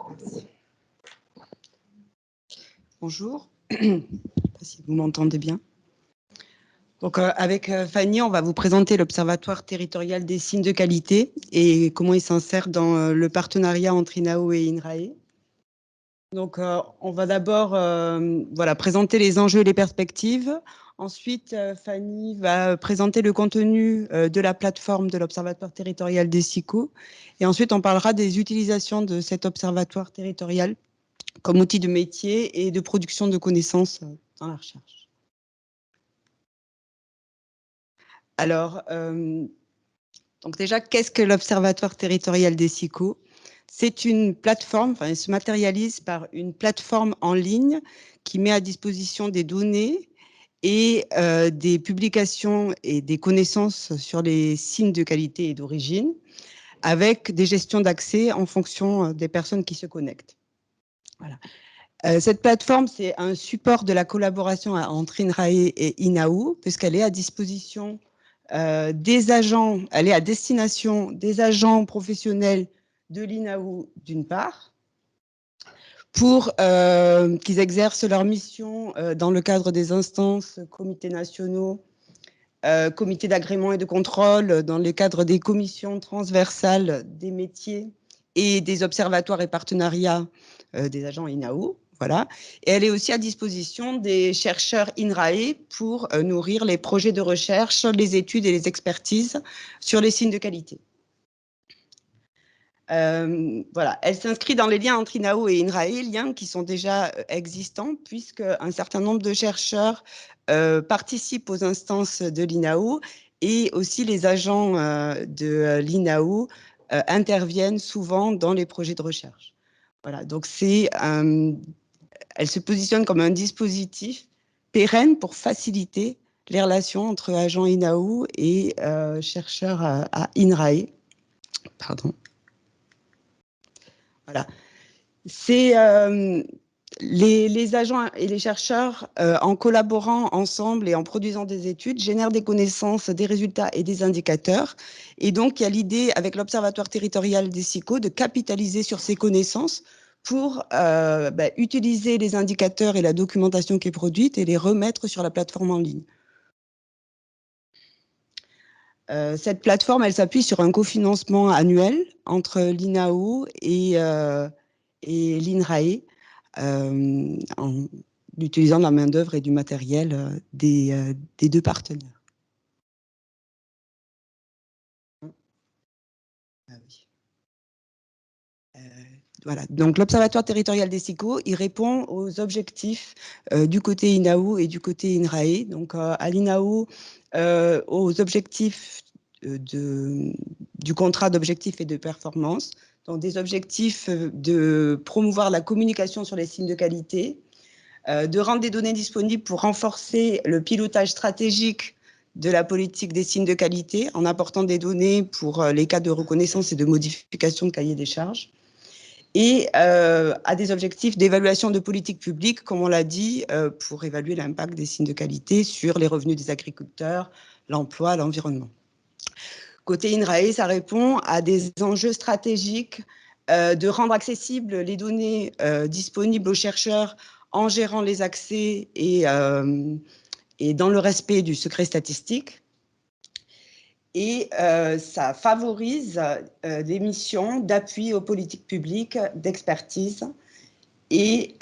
Merci. Bonjour, je ne sais pas si vous m'entendez bien. Donc, avec Fanny, on va vous présenter l'Observatoire territorial des signes de qualité et comment il s'insère dans le partenariat entre INAO et INRAE. Donc, on va d'abord présenter les enjeux et les perspectives. Ensuite, Fanny va présenter le contenu de la plateforme de l'Observatoire territorial des SICO. Et ensuite, on parlera des utilisations de cet observatoire territorial comme outil de métier et de production de connaissances dans la recherche. Alors, donc déjà, qu'est-ce que l'Observatoire territorial des SICO? C'est une plateforme, enfin, elle se matérialise par une plateforme en ligne qui met à disposition des données et des publications et des connaissances sur les signes de qualité et d'origine, avec des gestions d'accès en fonction des personnes qui se connectent. Voilà. Cette plateforme, c'est un support de la collaboration entre INRAE et INAO, puisqu'elle est à disposition des agents, elle est à destination des agents professionnels de l'INAO d'une part, pour qu'ils exercent leur mission dans le cadre des instances, comités nationaux, comités d'agrément et de contrôle, dans le cadre des commissions transversales des métiers et des observatoires et partenariats des agents INAO. Voilà. Et elle est aussi à disposition des chercheurs INRAE pour nourrir les projets de recherche, les études et les expertises sur les signes de qualité. Voilà. Elle s'inscrit dans les liens entre INAO et INRAE, liens qui sont déjà existants, puisqu'un certain nombre de chercheurs participent aux instances de l'INAO et aussi les agents de l'INAO interviennent souvent dans les projets de recherche. Voilà. Donc, elle se positionne comme un dispositif pérenne pour faciliter les relations entre agents INAO et chercheurs à INRAE. Pardon. Voilà. C'est les agents et les chercheurs, en collaborant ensemble et en produisant des études, génèrent des connaissances, des résultats et des indicateurs. Et donc, il y a l'idée, avec l'Observatoire territorial des SICO, de capitaliser sur ces connaissances pour utiliser les indicateurs et la documentation qui est produite et les remettre sur la plateforme en ligne. Cette plateforme, elle s'appuie sur un cofinancement annuel entre l'INAO et l'INRAE, en utilisant de la main-d'œuvre et du matériel des deux partenaires. Ah oui. Voilà. Donc, l'Observatoire territorial des SICO, il répond aux objectifs du côté INAO et du côté INRAE. Donc, à l'INAO, aux objectifs du contrat d'objectifs et de performance. Donc, des objectifs de promouvoir la communication sur les signes de qualité, de rendre des données disponibles pour renforcer le pilotage stratégique de la politique des signes de qualité en apportant des données pour les cas de reconnaissance et de modification de cahier des charges, et à des objectifs d'évaluation de politique publique, comme on l'a dit, pour évaluer l'impact des signes de qualité sur les revenus des agriculteurs, l'emploi, l'environnement. Côté INRAE, ça répond à des enjeux stratégiques de rendre accessibles les données disponibles aux chercheurs en gérant les accès et dans le respect du secret statistique. Et ça favorise des missions d'appui aux politiques publiques, d'expertise et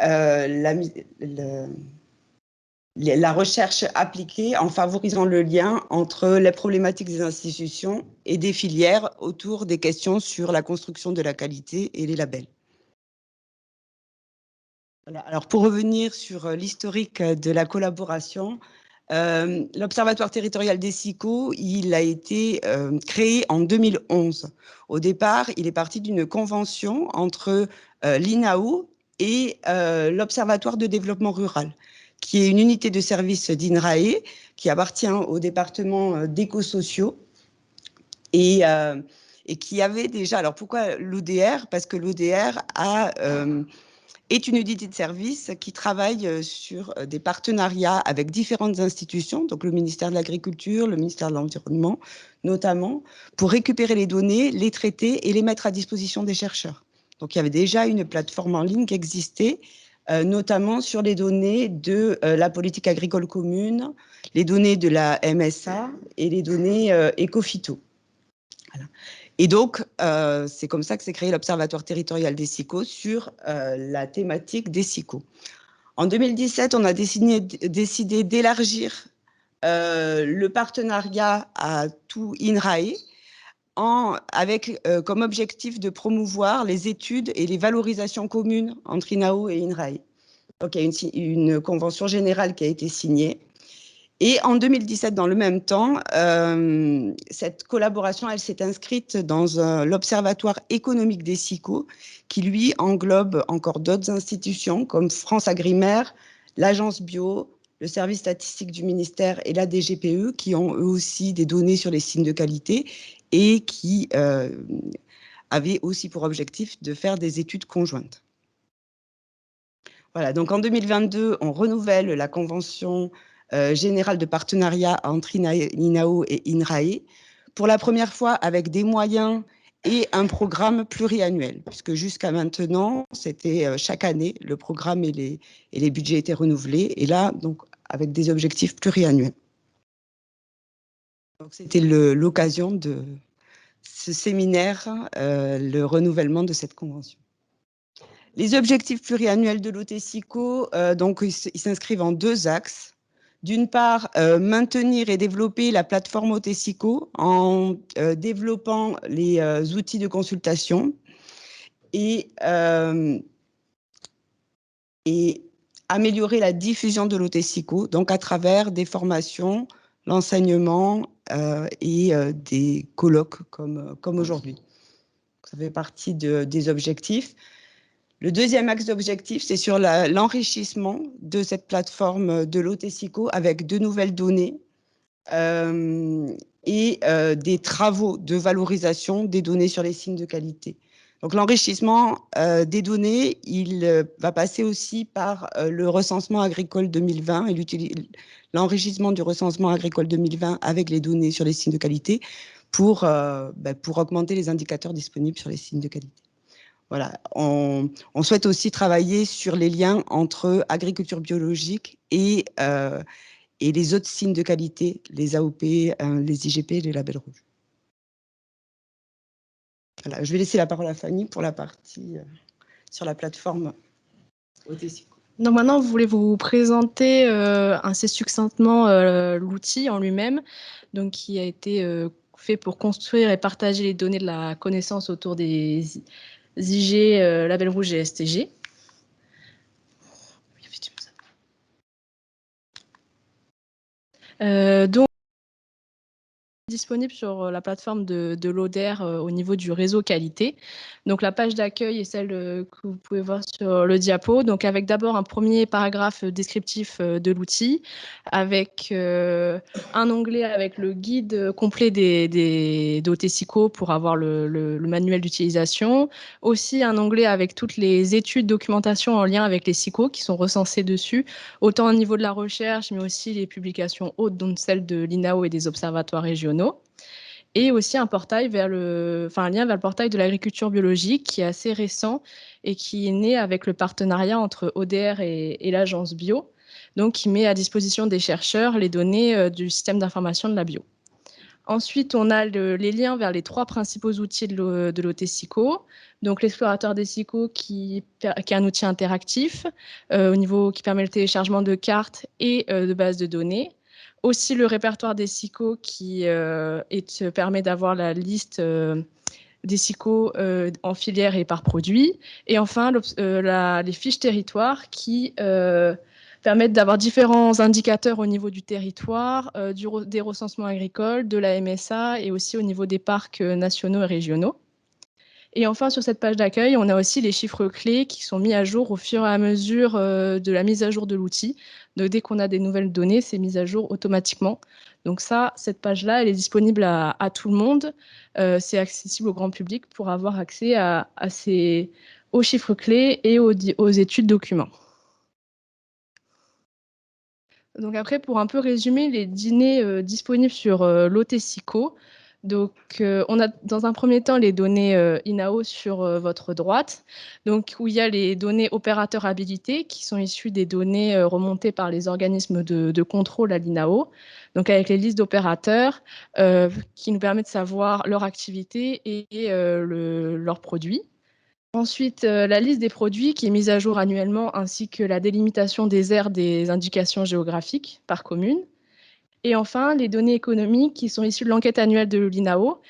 la recherche appliquée en favorisant le lien entre les problématiques des institutions et des filières autour des questions sur la construction de la qualité et les labels. Voilà. Alors, pour revenir sur l'historique de la collaboration, l'Observatoire territorial des SICO, il a été créé en 2011. Au départ, il est parti d'une convention entre l'INAO et l'Observatoire de développement rural, qui est une unité de service d'INRAE, qui appartient au département d'éco-sociaux et qui avait déjà... Alors, pourquoi l'ODR? Parce que l'ODR est une unité de service qui travaille sur des partenariats avec différentes institutions, donc le ministère de l'Agriculture, le ministère de l'Environnement, notamment, pour récupérer les données, les traiter et les mettre à disposition des chercheurs. Donc, il y avait déjà une plateforme en ligne qui existait, notamment sur les données de la politique agricole commune, les données de la MSA et les données éco-phyto. Voilà. Et donc, c'est comme ça que s'est créé l'Observatoire territorial des SIQO sur la thématique des SIQO. En 2017, on a décidé d'élargir le partenariat à tout INRAE avec comme objectif de promouvoir les études et les valorisations communes entre INAO et INRAE. Donc, il y a une convention générale qui a été signée. Et en 2017, dans le même temps, cette collaboration, elle s'est inscrite dans l'Observatoire économique des SIQO, qui lui englobe encore d'autres institutions comme France Agrimaire, l'Agence Bio, le service statistique du ministère et la DGPE, qui ont eux aussi des données sur les signes de qualité et qui avaient aussi pour objectif de faire des études conjointes. Voilà, donc en 2022, on renouvelle la convention générale de partenariat entre INAO et INRAE, pour la première fois avec des moyens et un programme pluriannuel, puisque jusqu'à maintenant, c'était chaque année, le programme et les budgets étaient renouvelés, et là, donc, avec des objectifs pluriannuels. Donc, c'était l'occasion de ce séminaire, le renouvellement de cette convention. Les objectifs pluriannuels de l'OTSICO, donc, ils s'inscrivent en deux axes. D'une part, maintenir et développer la plateforme OTSICO en développant les outils de consultation et améliorer la diffusion de l'OTSICO, donc à travers des formations, l'enseignement et des colloques comme aujourd'hui. Ça fait partie des objectifs. Le deuxième axe d'objectif, c'est sur l'enrichissement de cette plateforme de l'OTSICO avec de nouvelles données et des travaux de valorisation des données sur les signes de qualité. Donc l'enrichissement des données, il va passer aussi par le recensement agricole 2020 et l'enrichissement du recensement agricole 2020 avec les données sur les signes de qualité pour augmenter les indicateurs disponibles sur les signes de qualité. Voilà, on souhaite aussi travailler sur les liens entre agriculture biologique et les autres signes de qualité, les AOP, les IGP, les labels rouges. Voilà, je vais laisser la parole à Fanny pour la partie sur la plateforme OTSICO. Donc maintenant, vous voulez vous présenter assez succinctement l'outil en lui-même, donc qui a été fait pour construire et partager les données de la connaissance autour des IG, label rouge et STG. Donc, disponible sur la plateforme de l'ODER au niveau du réseau qualité. Donc la page d'accueil est celle que vous pouvez voir sur le diapo. Donc avec d'abord un premier paragraphe descriptif de l'outil, avec un onglet avec le guide complet des OTSICO pour avoir le manuel d'utilisation. Aussi un onglet avec toutes les études, documentation en lien avec les SICO qui sont recensées dessus, autant au niveau de la recherche, mais aussi les publications hautes, dont celles de l'INAO et des observatoires régionaux. Et aussi un portail un lien vers le portail de l'agriculture biologique qui est assez récent et qui est né avec le partenariat entre ODR et l'agence bio, donc qui met à disposition des chercheurs les données du système d'information de la bio. Ensuite, on a les liens vers les trois principaux outils de l'OTSICO. Donc, l'explorateur des SICO qui est un outil interactif qui permet le téléchargement de cartes et de bases de données. Aussi, le répertoire des SICO qui permet d'avoir la liste des SICO en filière et par produit. Et enfin, les fiches territoires qui permettent d'avoir différents indicateurs au niveau du territoire, des recensements agricoles, de la MSA et aussi au niveau des parcs nationaux et régionaux. Et enfin, sur cette page d'accueil, on a aussi les chiffres clés qui sont mis à jour au fur et à mesure de la mise à jour de l'outil. Donc, dès qu'on a des nouvelles données, c'est mis à jour automatiquement. Donc ça, cette page-là, elle est disponible à tout le monde. C'est accessible au grand public pour avoir accès aux chiffres clés et aux études documents. Donc après, pour un peu résumer les dîners disponibles sur l'OTSICO, Donc, on a dans un premier temps les données INAO sur votre droite, donc, où il y a les données opérateurs habilités qui sont issues des données remontées par les organismes de contrôle à l'INAO, donc avec les listes d'opérateurs qui nous permettent de savoir leur activité et leurs produits. Ensuite, la liste des produits qui est mise à jour annuellement, ainsi que la délimitation des aires des indications géographiques par commune. Et enfin, les données économiques qui sont issues de l'enquête annuelle de l'INAO,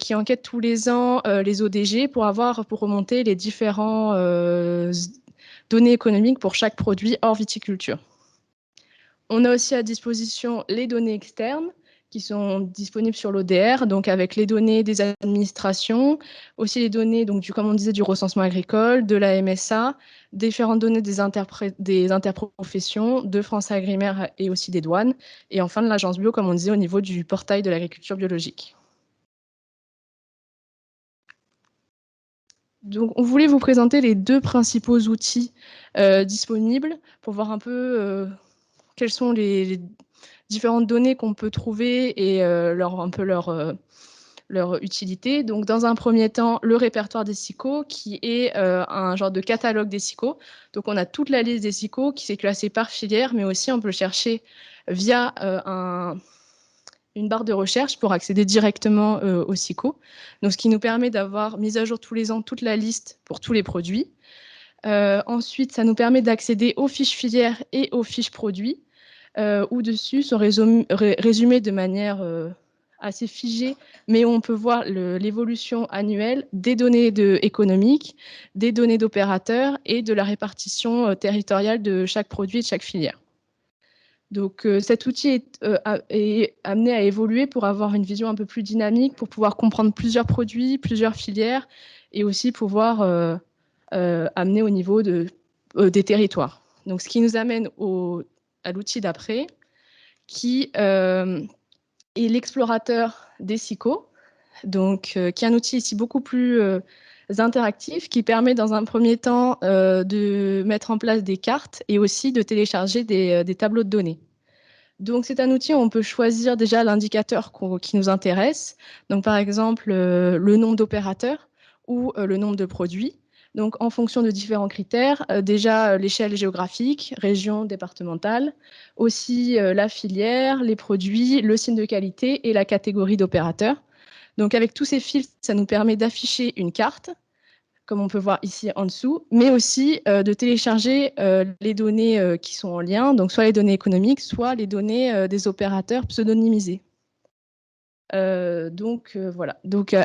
qui enquête tous les ans les ODG pour remonter les différents données économiques pour chaque produit hors viticulture. On a aussi à disposition les données externes qui sont disponibles sur l'ODR, donc avec les données des administrations, aussi les données, donc, comme on disait, du recensement agricole, de la MSA, différentes données des interprofessions, de France Agrimaire et aussi des douanes, et enfin de l'agence bio, comme on disait, au niveau du portail de l'agriculture biologique. Donc, on voulait vous présenter les deux principaux outils disponibles pour voir un peu quelles sont les différentes données qu'on peut trouver et leur utilité. Donc, dans un premier temps, le répertoire des SICO, qui est un genre de catalogue des SICO. Donc, on a toute la liste des SICO qui s'est classée par filière, mais aussi on peut le chercher via une barre de recherche pour accéder directement aux SICO. Donc, ce qui nous permet d'avoir mise à jour tous les ans toute la liste pour tous les produits. Ensuite, ça nous permet d'accéder aux fiches filières et aux fiches produits, où dessus sont résumés de manière assez figée, mais on peut voir l'évolution annuelle des données économiques, des données d'opérateurs et de la répartition territoriale de chaque produit et de chaque filière. Donc cet outil est amené à évoluer pour avoir une vision un peu plus dynamique, pour pouvoir comprendre plusieurs produits, plusieurs filières, et aussi pouvoir amener au niveau des territoires. Donc ce qui nous amène à l'outil d'après, qui est l'explorateur des SICO, donc, qui est un outil ici beaucoup plus interactif, qui permet dans un premier temps de mettre en place des cartes et aussi de télécharger des tableaux de données. Donc, c'est un outil où on peut choisir déjà l'indicateur qui nous intéresse, donc par exemple le nombre d'opérateurs ou le nombre de produits. Donc, en fonction de différents critères, déjà l'échelle géographique, région, départementale, aussi la filière, les produits, le signe de qualité et la catégorie d'opérateurs. Donc, avec tous ces filtres, ça nous permet d'afficher une carte, comme on peut voir ici en dessous, mais aussi de télécharger les données qui sont en lien, donc soit les données économiques, soit les données des opérateurs pseudonymisés. Voilà.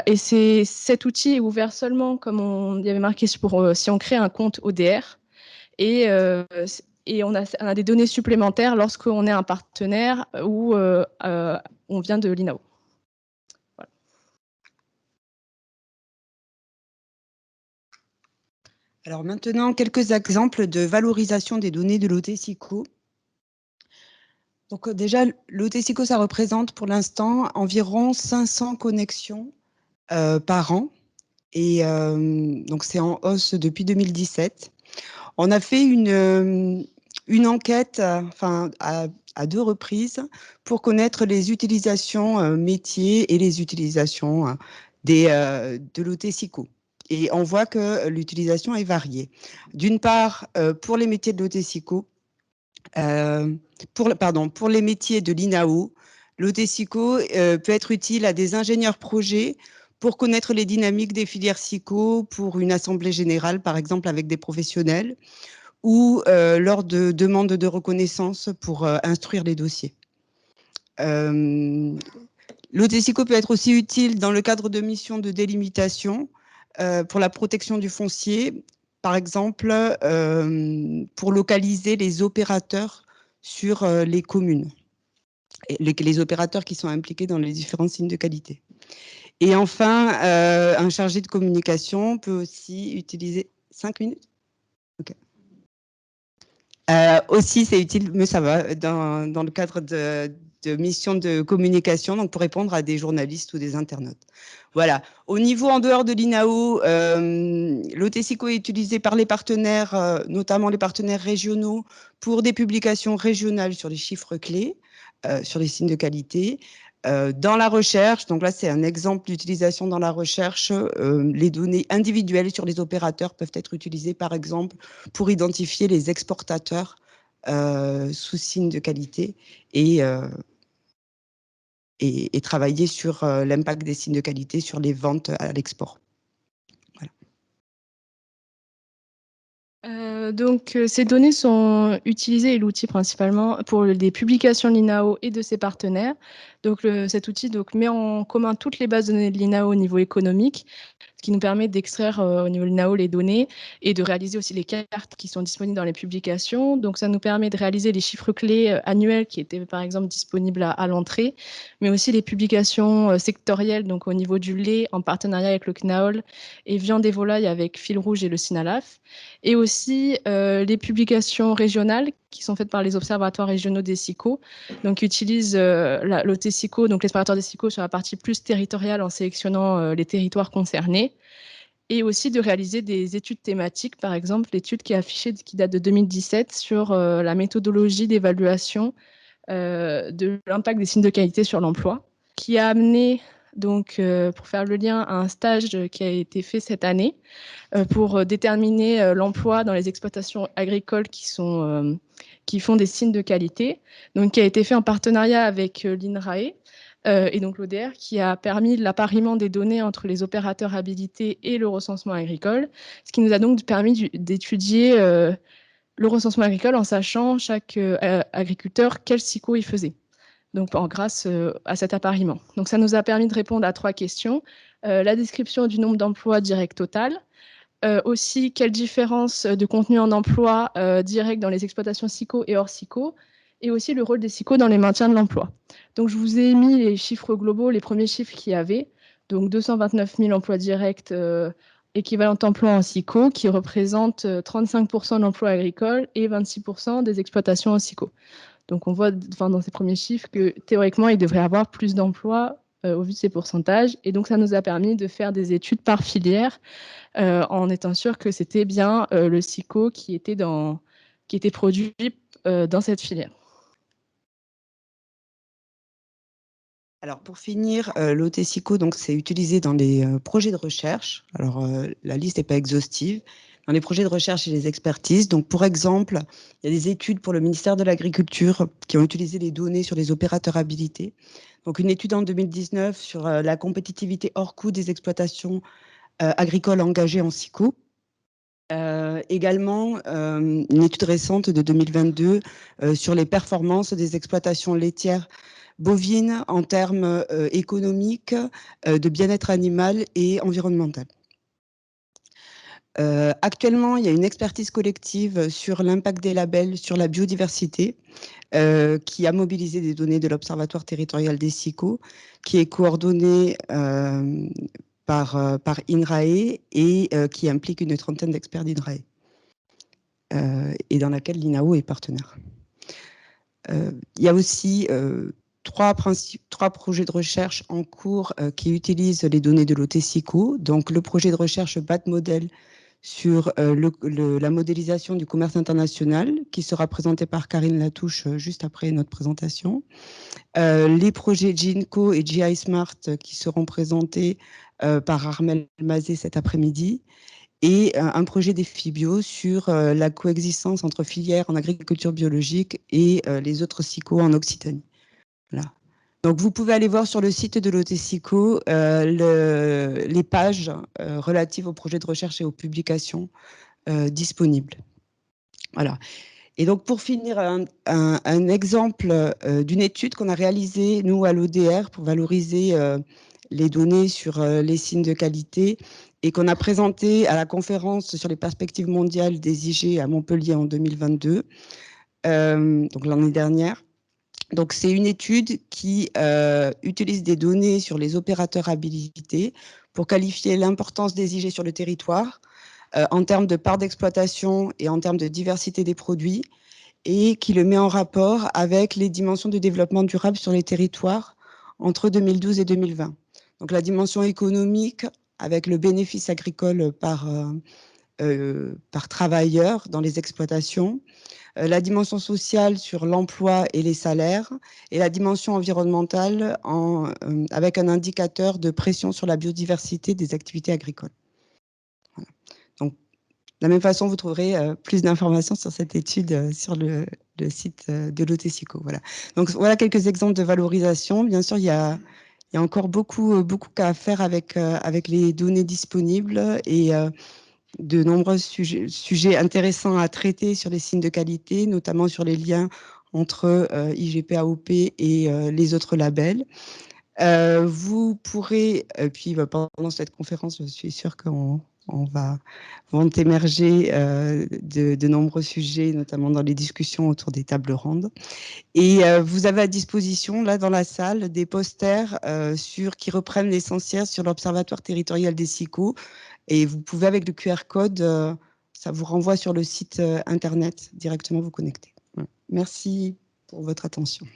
Et cet outil est ouvert seulement, comme on y avait marqué, si on crée un compte ODR. Et on a des données supplémentaires lorsqu'on est un partenaire ou on vient de l'INAO. Voilà. Alors maintenant, quelques exemples de valorisation des données de l'OT-SICO. Donc déjà, l'OT-SICO, ça représente pour l'instant environ 500 connexions par an. Et donc c'est en hausse depuis 2017. On a fait une enquête à 2 reprises pour connaître les utilisations métiers et les utilisations de l'OT-SICO. Et on voit que l'utilisation est variée. D'une part, pour les métiers de l'OT-SICO, pour les métiers de l'INAO, l'OT-SICO peut être utile à des ingénieurs projets pour connaître les dynamiques des filières SICO pour une assemblée générale, par exemple avec des professionnels, ou lors de demandes de reconnaissance pour instruire les dossiers. L'OT-SICO peut être aussi utile dans le cadre de missions de délimitation pour la protection du foncier, par exemple pour localiser les opérateurs sur les communes, et les opérateurs qui sont impliqués dans les différents signes de qualité. Et enfin, un chargé de communication peut aussi utiliser 5 minutes. Okay. Aussi, c'est utile, mais ça va, dans le cadre de missions de communication, donc pour répondre à des journalistes ou des internautes. Voilà. Au niveau en dehors de l'INAO, l'OT-SICO est utilisé par les partenaires, notamment les partenaires régionaux, pour des publications régionales sur les chiffres clés, sur les signes de qualité. Dans la recherche, donc là c'est un exemple d'utilisation dans la recherche, les données individuelles sur les opérateurs peuvent être utilisées par exemple pour identifier les exportateurs sous signe de qualité et travailler sur l'impact des signes de qualité sur les ventes à l'export. Voilà. Ces données sont utilisées, et l'outil principalement, pour les publications de l'INAO et de ses partenaires. Donc, cet outil met en commun toutes les bases de données de l'INAO au niveau économique, ce qui nous permet d'extraire au niveau de l'INAO les données et de réaliser aussi les cartes qui sont disponibles dans les publications. Donc, ça nous permet de réaliser les chiffres clés annuels qui étaient, par exemple, disponibles à l'entrée, mais aussi les publications sectorielles, donc au niveau du lait, en partenariat avec le CNAOL, et viande et volaille avec Fil Rouge et le SINALAF, et aussi les publications régionales qui sont faites par les observatoires régionaux des SICO, donc qui utilisent l'OT-SICO, donc l'espérateur des SICO sur la partie plus territoriale en sélectionnant les territoires concernés, et aussi de réaliser des études thématiques, par exemple l'étude qui est affichée, qui date de 2017, sur la méthodologie d'évaluation de l'impact des signes de qualité sur l'emploi, qui a amené, donc, pour faire le lien, à un stage qui a été fait cette année pour déterminer l'emploi dans les exploitations agricoles qui font des signes de qualité, donc qui a été fait en partenariat avec l'INRAE et donc l'ODR, qui a permis l'appariement des données entre les opérateurs habilités et le recensement agricole, ce qui nous a donc permis d'étudier le recensement agricole en sachant chaque agriculteur quel SICO il faisait, donc grâce à cet appariement. Donc ça nous a permis de répondre à 3 questions. La description du nombre d'emplois directs total, aussi quelle différence de contenu en emploi direct dans les exploitations SICO et hors SICO, et aussi le rôle des SICO dans les maintiens de l'emploi. Donc je vous ai mis les chiffres globaux, les premiers chiffres qu'il y avait, donc 229 000 emplois directs équivalent emploi en SICO, qui représentent 35% de l'emploi agricole et 26% des exploitations en SICO. Donc on voit dans ces premiers chiffres que théoriquement, il devrait y avoir plus d'emplois au vu de ces pourcentages. Et donc ça nous a permis de faire des études par filière en étant sûr que c'était bien le SICO qui était produit dans cette filière. Alors pour finir, l'OT-SICO, donc c'est utilisé dans les projets de recherche. Alors la liste n'est pas exhaustive. Dans les projets de recherche et les expertises. Donc pour exemple, il y a des études pour le ministère de l'Agriculture qui ont utilisé les données sur les opérateurs habilités. Donc une étude en 2019 sur la compétitivité hors coût des exploitations agricoles engagées en SICO. Également, une étude récente de 2022 sur les performances des exploitations laitières bovines en termes économiques, de bien-être animal et environnemental. Actuellement, il y a une expertise collective sur l'impact des labels sur la biodiversité qui a mobilisé des données de l'Observatoire territorial des SICO, qui est coordonné par INRAE et qui implique une trentaine d'experts d'INRAE et dans laquelle l'INAO est partenaire. Il y a aussi trois projets de recherche en cours qui utilisent les données de l'OT-SICO. Donc, le projet de recherche BAT-Model sur la modélisation du commerce international, qui sera présenté par Karine Latouche juste après notre présentation. Les projets GINCO et GI Smart qui seront présentés par Armel Mazet cet après-midi. Et un projet d'EFIBio sur la coexistence entre filières en agriculture biologique et les autres SICO en Occitanie. Voilà. Donc, vous pouvez aller voir sur le site de l'OT-SICO les pages relatives aux projets de recherche et aux publications disponibles. Voilà. Et donc, pour finir, un exemple d'une étude qu'on a réalisée, nous, à l'ODR, pour valoriser les données sur les signes de qualité et qu'on a présenté à la conférence sur les perspectives mondiales des IG à Montpellier en 2022, donc l'année dernière. Donc, c'est une étude qui utilise des données sur les opérateurs habilités pour qualifier l'importance des IG sur le territoire en termes de part d'exploitation et en termes de diversité des produits, et qui le met en rapport avec les dimensions de développement durable sur les territoires entre 2012 et 2020. Donc la dimension économique avec le bénéfice agricole par par travailleur dans les exploitations, la dimension sociale sur l'emploi et les salaires, et la dimension environnementale avec un indicateur de pression sur la biodiversité des activités agricoles. Voilà. Donc, de la même façon, vous trouverez plus d'informations sur cette étude sur le site de l'OTSICO. Voilà. Donc, voilà quelques exemples de valorisation. Bien sûr, il y a encore beaucoup à faire avec les données disponibles et de nombreux sujets intéressants à traiter sur les signes de qualité, notamment sur les liens entre IGP AOP et les autres labels. Vous pourrez, puis pendant cette conférence, je suis sûre vont émerger de nombreux sujets, notamment dans les discussions autour des tables rondes. Et vous avez à disposition, là, dans la salle, des posters qui reprennent l'essentiel sur l'Observatoire territorial des SICO. Et vous pouvez, avec le QR code, ça vous renvoie sur le site Internet, directement vous connecter. Voilà. Merci pour votre attention.